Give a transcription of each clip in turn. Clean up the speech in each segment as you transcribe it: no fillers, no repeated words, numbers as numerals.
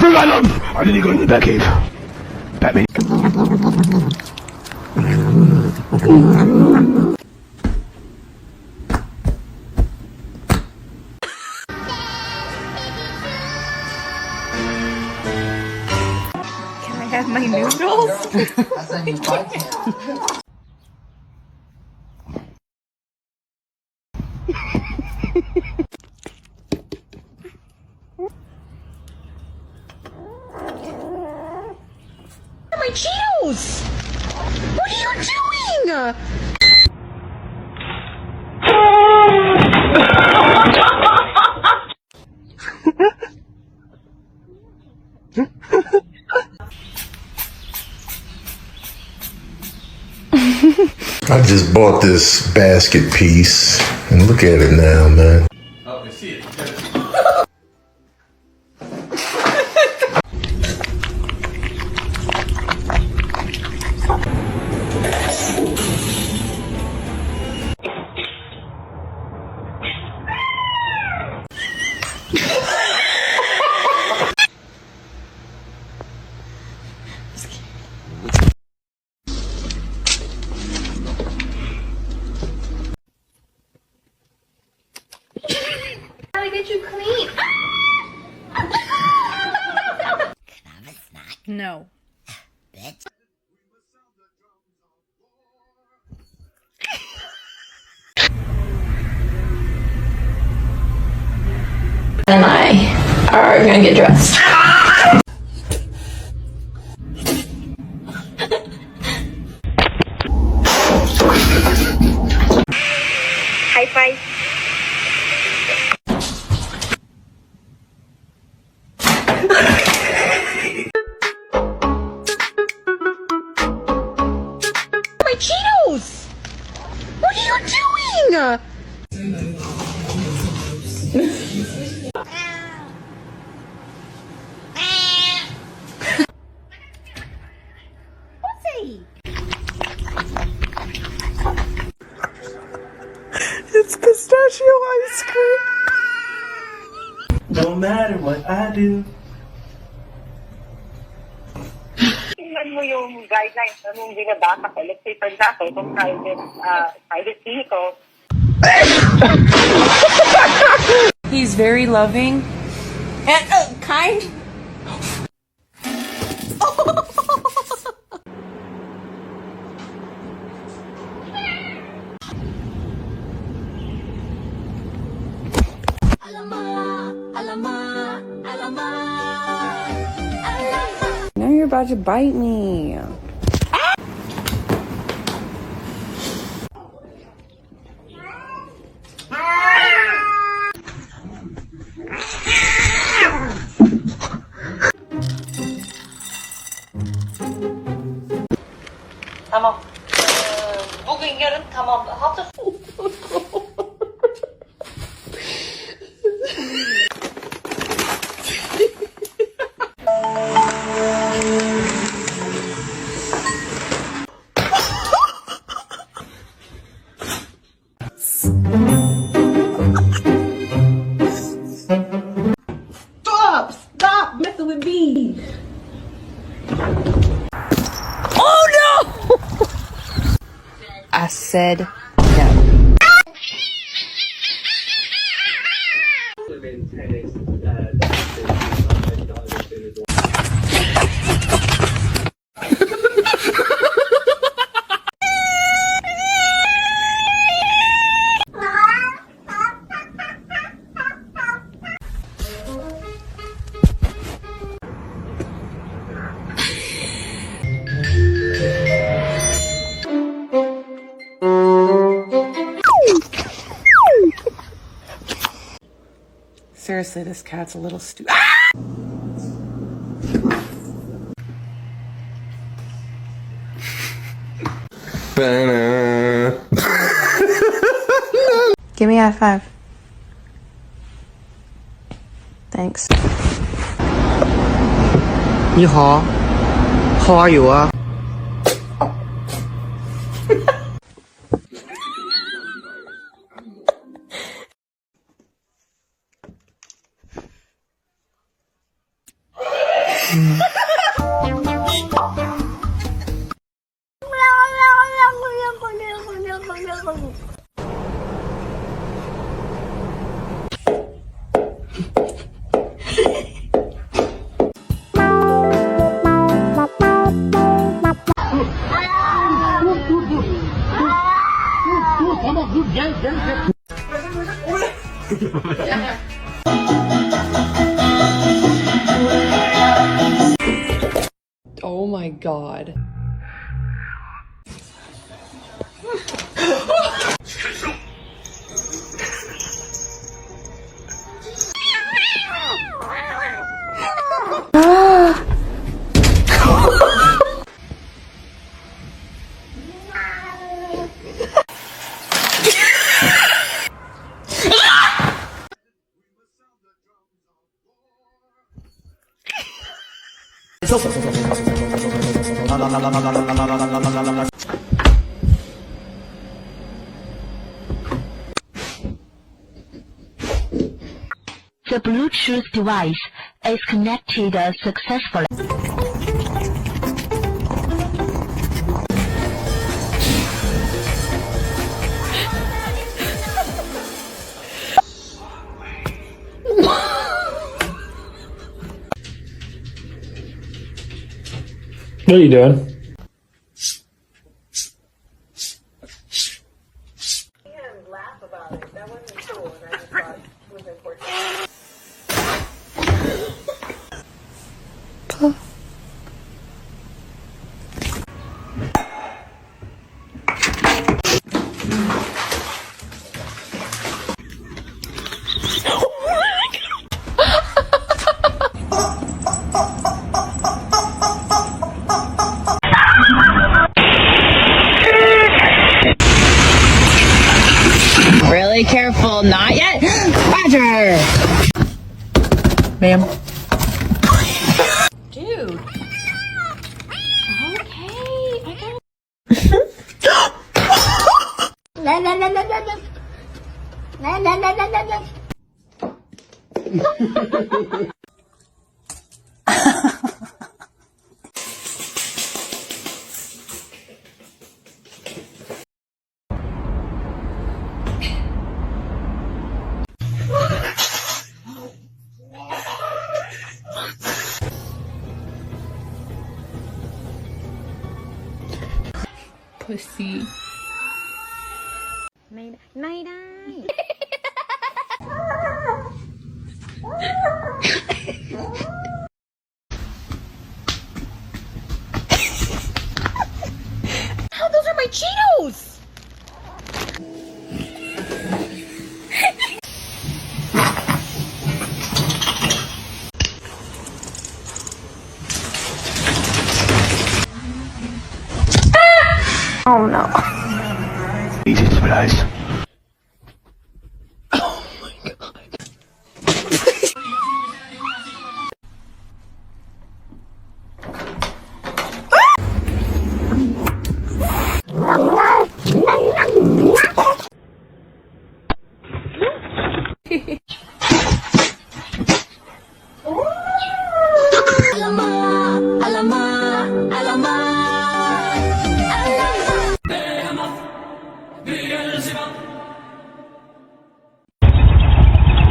I need to go to the Batcave. Batman. Can I have my noodles? My Cheetos! What are you doing? I just bought this basket piece, and look at it now, man. Oh, I see it. Gotta get you clean. No. Bitch. And I are gonna get dressed. High five. My Cheetos! What are you doing? It's pistachio ice cream. No matter what I do. Tingnan mo yung guidelines na nung binabasa ko. Let's say, for example, kung private vehicle. He's very loving and kind. Now you're about to bite me. Tamam. Bugün yarın tamam. Hafta Stop messing with me. I said no. Seriously, this cat's a little stupid. Give me a high five. Thanks. 你好，How are you 啊？ Oh my god. The Bluetooth device is connected successfully. What are you doing? And laugh about it. That wasn't cool, and I just thought it was important. Really careful. Not yet. Roger. Ma'am. Dude. Okay. I got La la la la la la. La la la la la la. Pussy. ไม่ได้ Oh, those are my Cheetos. Oh no. Easy to realize.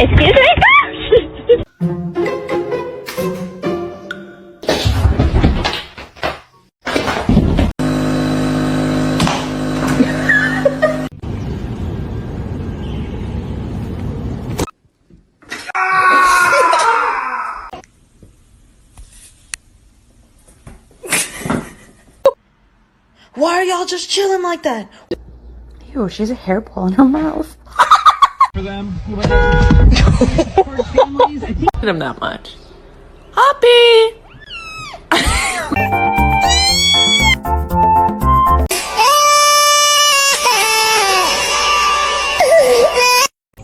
Excuse me? Why are y'all just chilling like that? Ew, she has a hair ball in her mouth. For them, him that much. Hoppy!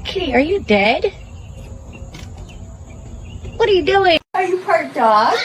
Kitty, are you dead? What are you doing? Are you part dog?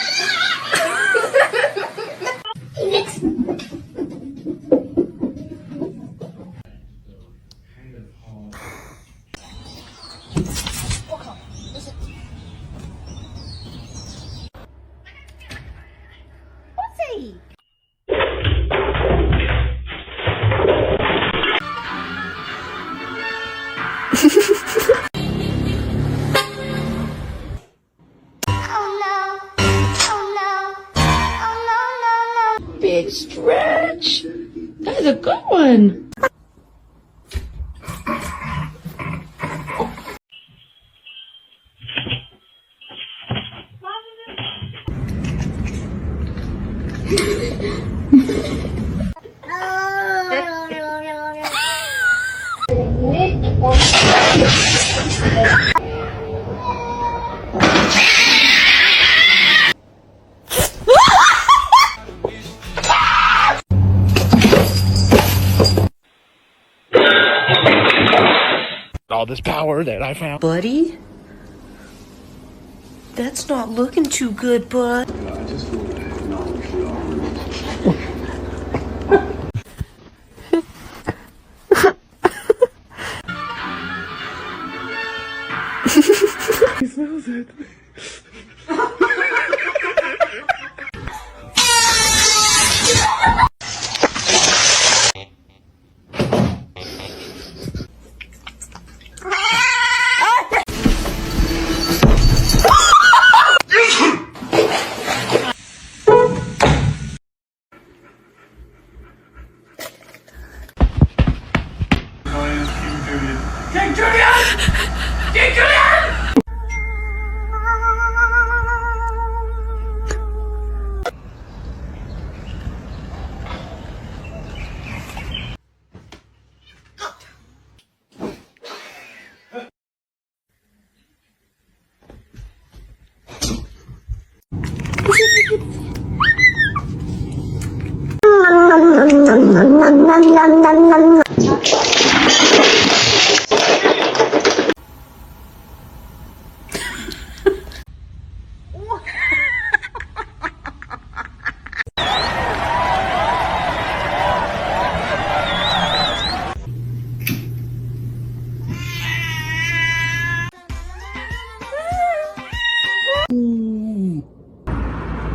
Nice stretch. That's a good one. All this power that I found. Buddy? That's not looking too good, bud. He smells it. King Julian! King Julian!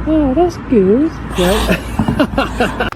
Oh, that's good. Right?